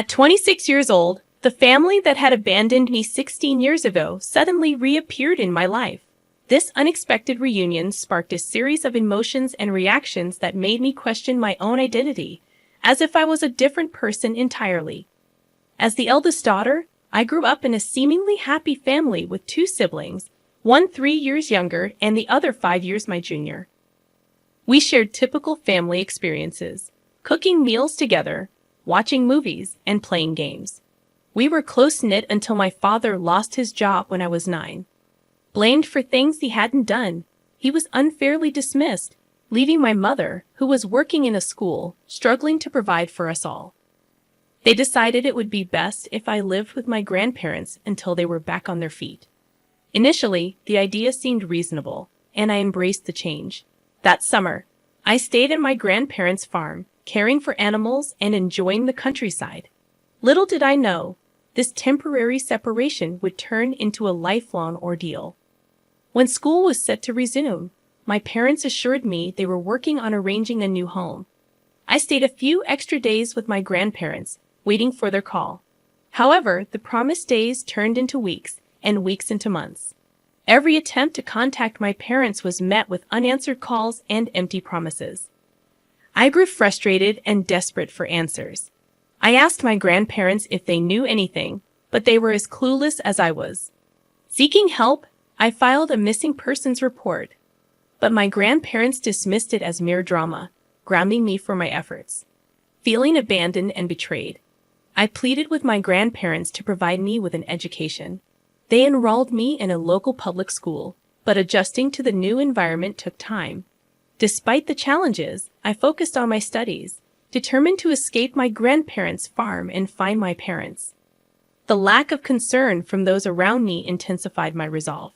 At 26 years old, the family that had abandoned me 16 years ago suddenly reappeared in my life. This unexpected reunion sparked a series of emotions and reactions that made me question my own identity, as if I was a different person entirely. As the eldest daughter, I grew up in a seemingly happy family with two siblings, one 3 years younger and the other 5 years my junior. We shared typical family experiences, cooking meals together, watching movies, and playing games. We were close-knit until my father lost his job when I was 9. Blamed for things he hadn't done, he was unfairly dismissed, leaving my mother, who was working in a school, struggling to provide for us all. They decided it would be best if I lived with my grandparents until they were back on their feet. Initially, the idea seemed reasonable, and I embraced the change. That summer, I stayed at my grandparents' farm, caring for animals and enjoying the countryside. Little did I know, this temporary separation would turn into a lifelong ordeal. When school was set to resume, my parents assured me they were working on arranging a new home. I stayed a few extra days with my grandparents, waiting for their call. However, the promised days turned into weeks, and weeks into months. Every attempt to contact my parents was met with unanswered calls and empty promises. I grew frustrated and desperate for answers. I asked my grandparents if they knew anything, but they were as clueless as I was. Seeking help, I filed a missing persons report, but my grandparents dismissed it as mere drama, grounding me for my efforts. Feeling abandoned and betrayed, I pleaded with my grandparents to provide me with an education. They enrolled me in a local public school, but adjusting to the new environment took time. Despite the challenges, I focused on my studies, determined to escape my grandparents' farm and find my parents. The lack of concern from those around me intensified my resolve.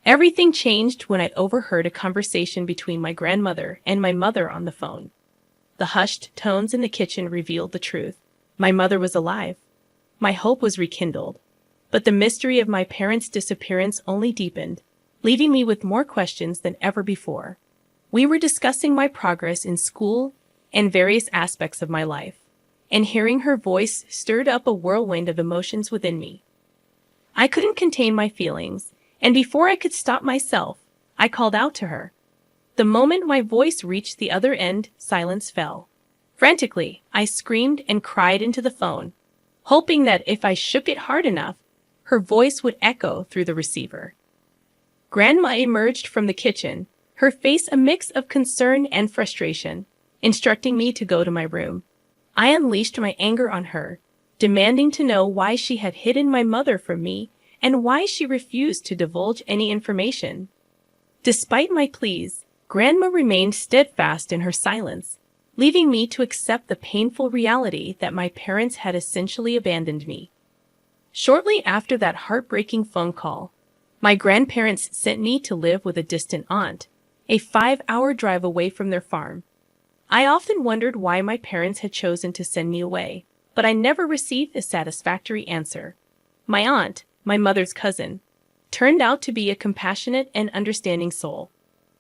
Everything changed when I overheard a conversation between my grandmother and my mother on the phone. The hushed tones in the kitchen revealed the truth. My mother was alive. My hope was rekindled. But the mystery of my parents' disappearance only deepened, leaving me with more questions than ever before. We were discussing my progress in school and various aspects of my life, and hearing her voice stirred up a whirlwind of emotions within me. I couldn't contain my feelings, and before I could stop myself, I called out to her. The moment my voice reached the other end, silence fell. Frantically, I screamed and cried into the phone, hoping that if I shook it hard enough, her voice would echo through the receiver. Grandma emerged from the kitchen, her face a mix of concern and frustration, instructing me to go to my room. I unleashed my anger on her, demanding to know why she had hidden my mother from me and why she refused to divulge any information. Despite my pleas, Grandma remained steadfast in her silence, leaving me to accept the painful reality that my parents had essentially abandoned me. Shortly after that heartbreaking phone call, my grandparents sent me to live with a distant aunt, a 5-hour drive away from their farm. I often wondered why my parents had chosen to send me away, but I never received a satisfactory answer. My aunt, my mother's cousin, turned out to be a compassionate and understanding soul.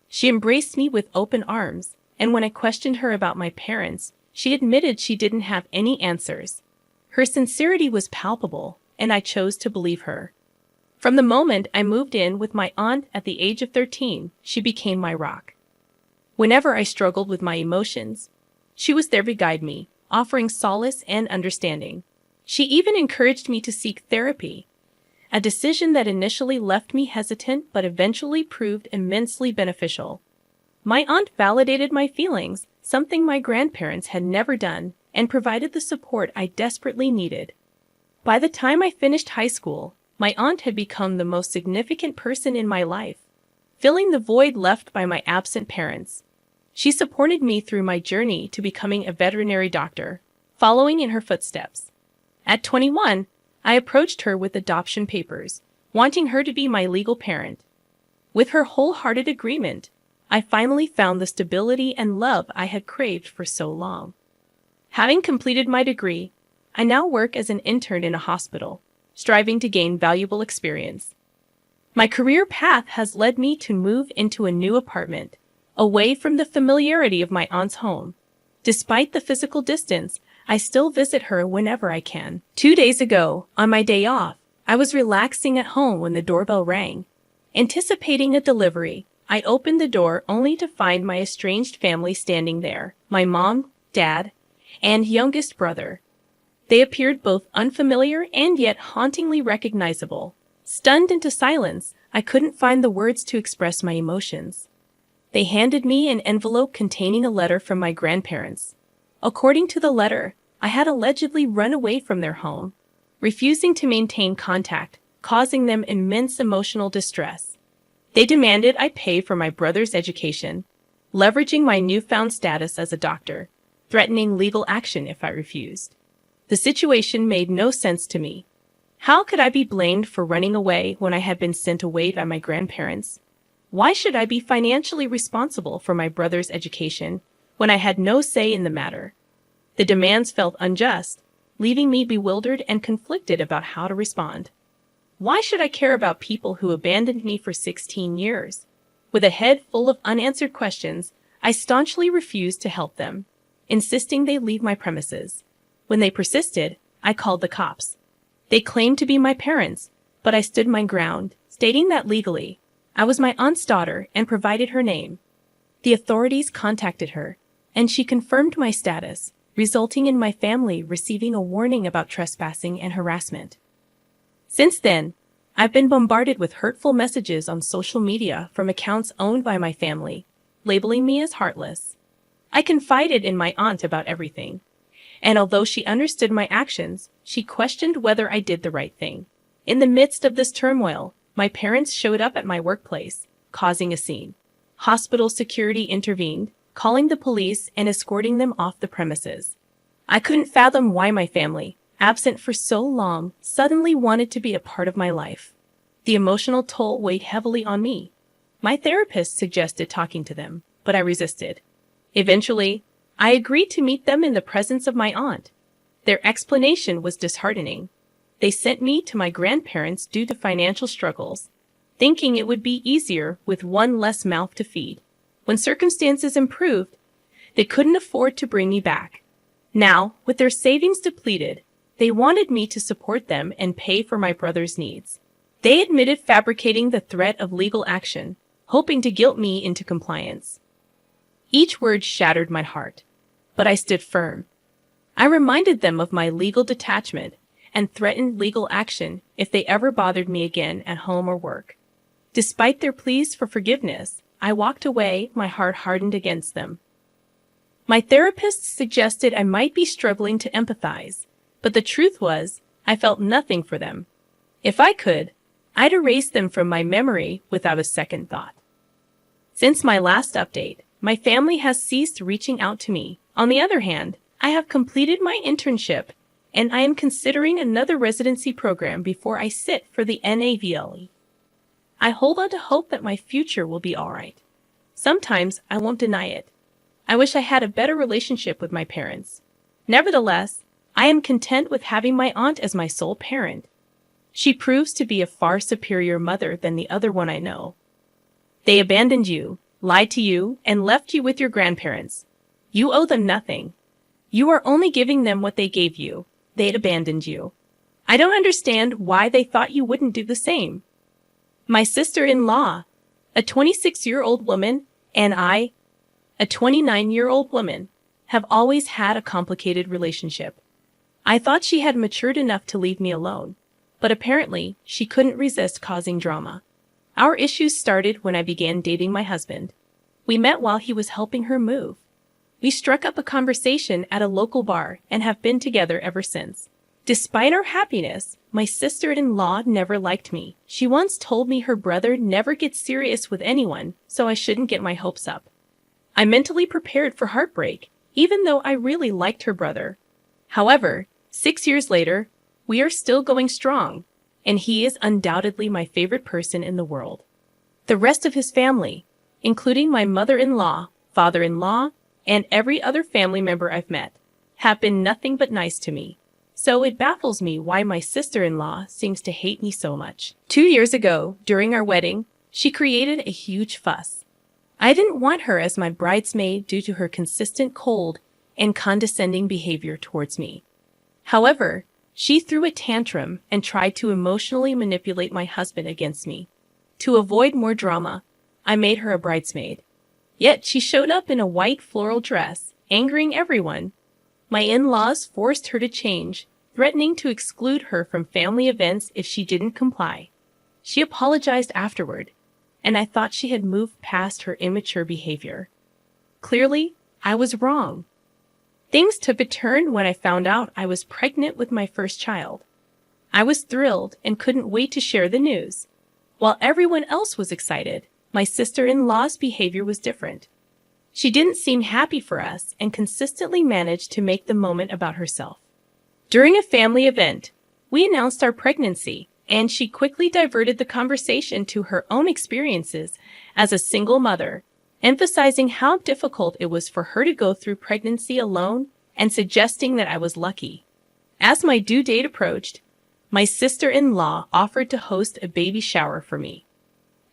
She embraced me with open arms, and when I questioned her about my parents, she admitted she didn't have any answers. Her sincerity was palpable, and I chose to believe her. From the moment I moved in with my aunt at the age of 13, she became my rock. Whenever I struggled with my emotions, she was there to guide me, offering solace and understanding. She even encouraged me to seek therapy, a decision that initially left me hesitant but eventually proved immensely beneficial. My aunt validated my feelings, something my grandparents had never done, and provided the support I desperately needed. By the time I finished high school, my aunt had become the most significant person in my life, filling the void left by my absent parents. She supported me through my journey to becoming a veterinary doctor, following in her footsteps. At 21, I approached her with adoption papers, wanting her to be my legal parent. With her wholehearted agreement, I finally found the stability and love I had craved for so long. Having completed my degree, I now work as an intern in a hospital, striving to gain valuable experience. My career path has led me to move into a new apartment, away from the familiarity of my aunt's home. Despite the physical distance, I still visit her whenever I can. 2 days ago, on my day off, I was relaxing at home when the doorbell rang. Anticipating a delivery, I opened the door only to find my estranged family standing there, my mom, dad, and youngest brother. They appeared both unfamiliar and yet hauntingly recognizable. Stunned into silence, I couldn't find the words to express my emotions. They handed me an envelope containing a letter from my grandparents. According to the letter, I had allegedly run away from their home, refusing to maintain contact, causing them immense emotional distress. They demanded I pay for my brother's education, leveraging my newfound status as a doctor, threatening legal action if I refused. The situation made no sense to me. How could I be blamed for running away when I had been sent away by my grandparents? Why should I be financially responsible for my brother's education when I had no say in the matter? The demands felt unjust, leaving me bewildered and conflicted about how to respond. Why should I care about people who abandoned me for 16 years? With a head full of unanswered questions, I staunchly refused to help them, insisting they leave my premises. When they persisted, I called the cops. They claimed to be my parents, but I stood my ground, stating that legally, I was my aunt's daughter and provided her name. The authorities contacted her, and she confirmed my status, resulting in my family receiving a warning about trespassing and harassment. Since then, I've been bombarded with hurtful messages on social media from accounts owned by my family, labeling me as heartless. I confided in my aunt about everything, and although she understood my actions, she questioned whether I did the right thing. In the midst of this turmoil, my parents showed up at my workplace, causing a scene. Hospital security intervened, calling the police and escorting them off the premises. I couldn't fathom why my family, absent for so long, suddenly wanted to be a part of my life. The emotional toll weighed heavily on me. My therapist suggested talking to them, but I resisted. Eventually, I agreed to meet them in the presence of my aunt. Their explanation was disheartening. They sent me to my grandparents due to financial struggles, thinking it would be easier with one less mouth to feed. When circumstances improved, they couldn't afford to bring me back. Now, with their savings depleted, they wanted me to support them and pay for my brother's needs. They admitted fabricating the threat of legal action, hoping to guilt me into compliance. Each word shattered my heart, but I stood firm. I reminded them of my legal detachment and threatened legal action if they ever bothered me again at home or work. Despite their pleas for forgiveness, I walked away, my heart hardened against them. My therapist suggested I might be struggling to empathize, but the truth was, I felt nothing for them. If I could, I'd erase them from my memory without a second thought. Since my last update, my family has ceased reaching out to me. On the other hand, I have completed my internship, and I am considering another residency program before I sit for the NAVLE. I hold on to hope that my future will be all right. Sometimes I won't deny it. I wish I had a better relationship with my parents. Nevertheless, I am content with having my aunt as my sole parent. She proves to be a far superior mother than the other one I know. They abandoned you, lied to you, and left you with your grandparents. You owe them nothing. You are only giving them what they gave you. They abandoned you. I don't understand why they thought you wouldn't do the same. My sister-in-law, a 26-year-old woman, and I, a 29-year-old woman, have always had a complicated relationship. I thought she had matured enough to leave me alone, but apparently she couldn't resist causing drama. Our issues started when I began dating my husband. We met while he was helping her move. We struck up a conversation at a local bar and have been together ever since. Despite our happiness, my sister-in-law never liked me. She once told me her brother never gets serious with anyone, so I shouldn't get my hopes up. I mentally prepared for heartbreak, even though I really liked her brother. However, 6 years later, we are still going strong, and he is undoubtedly my favorite person in the world. The rest of his family, including my mother-in-law, father-in-law, and every other family member I've met, have been nothing but nice to me. So it baffles me why my sister-in-law seems to hate me so much. 2 years ago, during our wedding, she created a huge fuss. I didn't want her as my bridesmaid due to her consistent cold and condescending behavior towards me. However, she threw a tantrum and tried to emotionally manipulate my husband against me. To avoid more drama, I made her a bridesmaid. Yet she showed up in a white floral dress, angering everyone. My in-laws forced her to change, threatening to exclude her from family events if she didn't comply. She apologized afterward, and I thought she had moved past her immature behavior. Clearly, I was wrong. Things took a turn when I found out I was pregnant with my first child. I was thrilled and couldn't wait to share the news. While everyone else was excited, my sister-in-law's behavior was different. She didn't seem happy for us and consistently managed to make the moment about herself. During a family event, we announced our pregnancy, and she quickly diverted the conversation to her own experiences as a single mother, emphasizing how difficult it was for her to go through pregnancy alone and suggesting that I was lucky. As my due date approached, my sister-in-law offered to host a baby shower for me.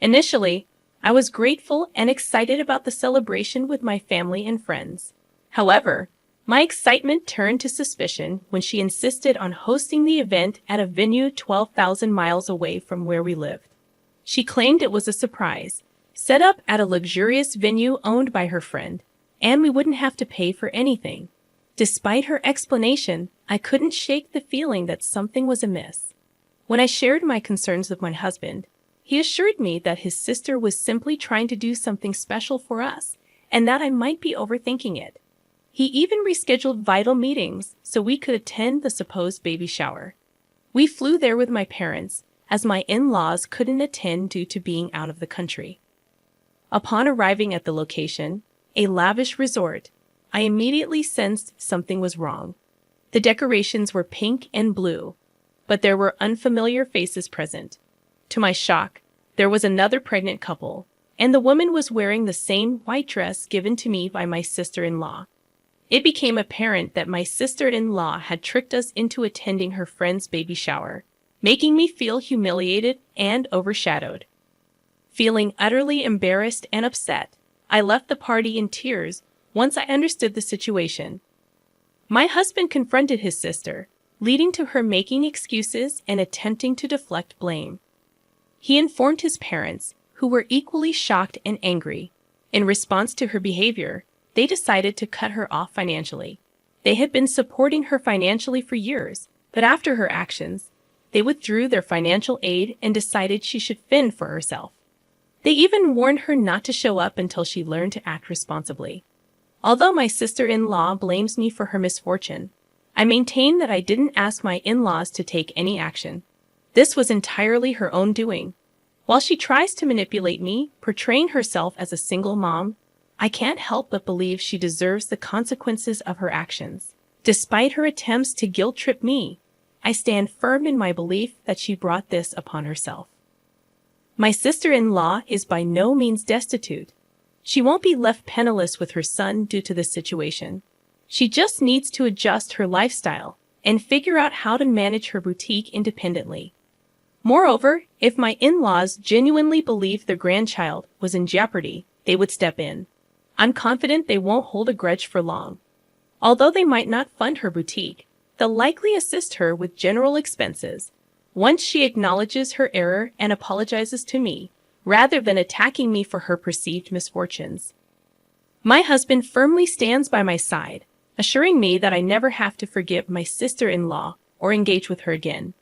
Initially, I was grateful and excited about the celebration with my family and friends. However, my excitement turned to suspicion when she insisted on hosting the event at a venue 12,000 miles away from where we lived. She claimed it was a surprise, set up at a luxurious venue owned by her friend, and we wouldn't have to pay for anything. Despite her explanation, I couldn't shake the feeling that something was amiss. When I shared my concerns with my husband, he assured me that his sister was simply trying to do something special for us, and that I might be overthinking it. He even rescheduled vital meetings so we could attend the supposed baby shower. We flew there with my parents, as my in-laws couldn't attend due to being out of the country. Upon arriving at the location, a lavish resort, I immediately sensed something was wrong. The decorations were pink and blue, but there were unfamiliar faces present. To my shock, there was another pregnant couple, and the woman was wearing the same white dress given to me by my sister-in-law. It became apparent that my sister-in-law had tricked us into attending her friend's baby shower, making me feel humiliated and overshadowed. Feeling utterly embarrassed and upset, I left the party in tears once I understood the situation. My husband confronted his sister, leading to her making excuses and attempting to deflect blame. He informed his parents, who were equally shocked and angry. In response to her behavior, they decided to cut her off financially. They had been supporting her financially for years, but after her actions, they withdrew their financial aid and decided she should fend for herself. They even warned her not to show up until she learned to act responsibly. Although my sister-in-law blames me for her misfortune, I maintain that I didn't ask my in-laws to take any action. This was entirely her own doing. While she tries to manipulate me, portraying herself as a single mom, I can't help but believe she deserves the consequences of her actions. Despite her attempts to guilt-trip me, I stand firm in my belief that she brought this upon herself. My sister-in-law is by no means destitute. She won't be left penniless with her son due to this situation. She just needs to adjust her lifestyle and figure out how to manage her boutique independently. Moreover, if my in-laws genuinely believed their grandchild was in jeopardy, they would step in. I'm confident they won't hold a grudge for long. Although they might not fund her boutique, they'll likely assist her with general expenses once she acknowledges her error and apologizes to me, rather than attacking me for her perceived misfortunes. My husband firmly stands by my side, assuring me that I never have to forgive my sister-in-law or engage with her again.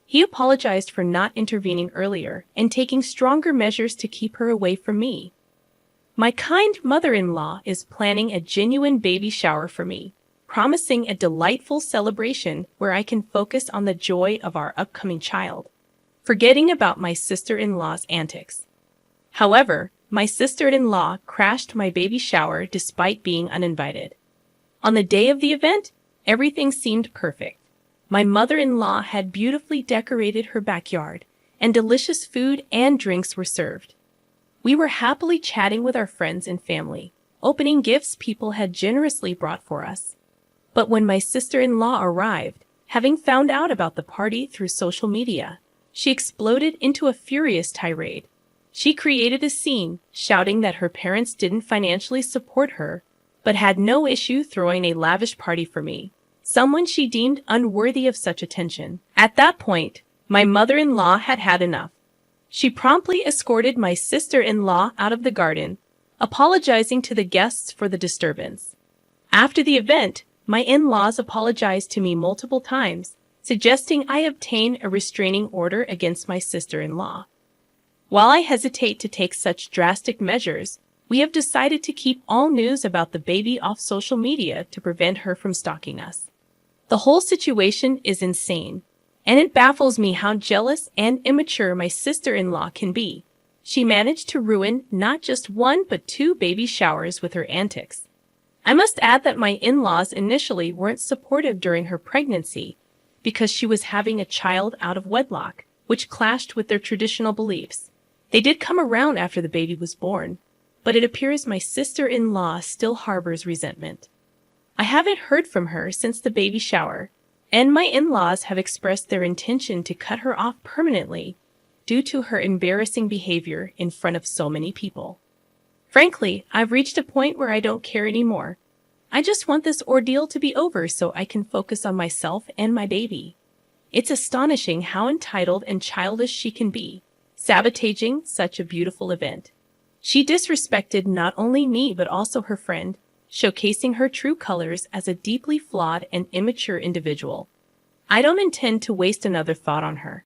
He apologized for not intervening earlier and taking stronger measures to keep her away from me. My kind mother-in-law is planning a genuine baby shower for me, promising a delightful celebration where I can focus on the joy of our upcoming child, forgetting about my sister-in-law's antics. However, my sister-in-law crashed my baby shower despite being uninvited. On the day of the event, everything seemed perfect. My mother-in-law had beautifully decorated her backyard, and delicious food and drinks were served. We were happily chatting with our friends and family, opening gifts people had generously brought for us. But when my sister-in-law arrived, having found out about the party through social media, she exploded into a furious tirade. She created a scene, shouting that her parents didn't financially support her, but had no issue throwing a lavish party for me, someone she deemed unworthy of such attention. At that point, my mother-in-law had had enough. She promptly escorted my sister-in-law out of the garden, apologizing to the guests for the disturbance. After the event, my in-laws apologized to me multiple times, suggesting I obtain a restraining order against my sister-in-law. While I hesitate to take such drastic measures, we have decided to keep all news about the baby off social media to prevent her from stalking us. The whole situation is insane, and it baffles me how jealous and immature my sister-in-law can be. She managed to ruin not just one but two baby showers with her antics. I must add that my in-laws initially weren't supportive during her pregnancy because she was having a child out of wedlock, which clashed with their traditional beliefs. They did come around after the baby was born, but it appears my sister-in-law still harbors resentment. I haven't heard from her since the baby shower, and my in-laws have expressed their intention to cut her off permanently due to her embarrassing behavior in front of so many people. Frankly, I've reached a point where I don't care anymore. I just want this ordeal to be over so I can focus on myself and my baby. It's astonishing how entitled and childish she can be, sabotaging such a beautiful event. She disrespected not only me but also her friend, showcasing her true colors as a deeply flawed and immature individual. I don't intend to waste another thought on her.